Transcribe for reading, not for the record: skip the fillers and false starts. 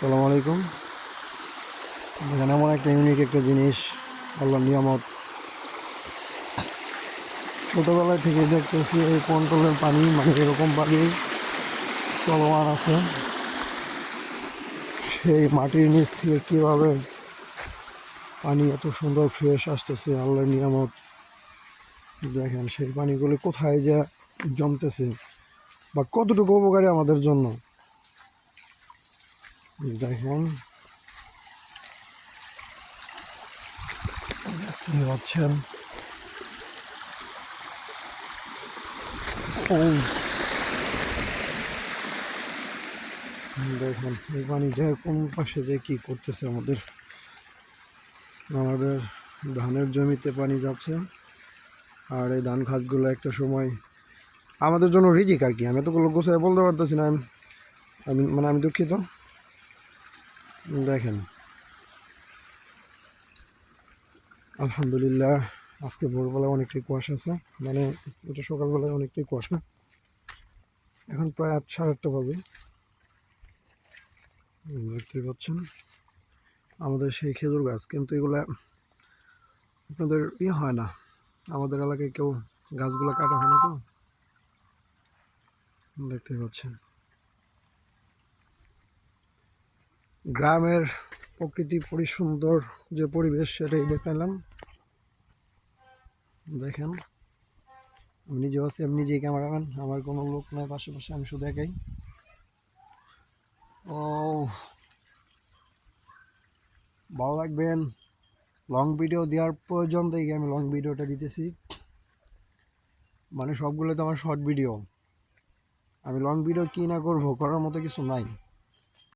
আসসালামু আলাইকুম। এখানে এমন একটা ইউনিক একটা জিনিস, আল্লাহর নিয়ামত। ছোটোবেলা থেকে দেখতেছি এই কন্ট্রোলের পানি মানে এরকম পানি চলমান আছে। সেই মাটির নিচ থেকে কীভাবে পানি এত সুন্দর ফ্রেশ আসতেছে, আল্লাহর নিয়ামত। দেখেন সেই পানিগুলো কোথায় যা জমতেছে বা কতটুকু উপকারী আমাদের জন্য। দেখেন দেখতে পাচ্ছেন, দেখেন এই পানি যে কোন পাশে যে কি করতেছে। আমাদের ধানের জমিতে পানি যাচ্ছে, আর এই ধান খাতগুলো একটা সময় আমাদের জন্য রিজিক আর কি। আমি এতগুলো গোছায় বলতে পারতেছি না, আমি দুঃখিত। দেখেন আলহামদুলিল্লাহ, আজকে ভোরবেলায় অনেকটাই কুয়াশা আছে, মানে এটা সকালবেলায় অনেকটাই কুয়াশা। এখন প্রায় 8, 8:30 বাজে। দেখতে পাচ্ছেন আমাদের সেই খেজুর গাছ, কিন্তু এগুলা আপনাদের হয় না, আমাদের এলাকায় কেউ গাছগুলো কাটা হয় না। তো দেখতে পাচ্ছেন গ্রামের প্রকৃতি পরিসুন্দর যে পরিবেশ, সেটাই দেখালাম। দেখেন আমি নিজেও আছি, আমি নিজেই ক্যামেরাম্যান, আমার কোনো লোক নাই পাশাপাশি, আমি শুধু একাই। ও ভালো লাগবেন, লং ভিডিও দেওয়ার প্রয়োজন দেখে আমি লং ভিডিওটা দিতেছি। মানে সবগুলো তো আমার শর্ট ভিডিও, আমি লং ভিডিও কী না করবো, করার মতো কিছু নাই।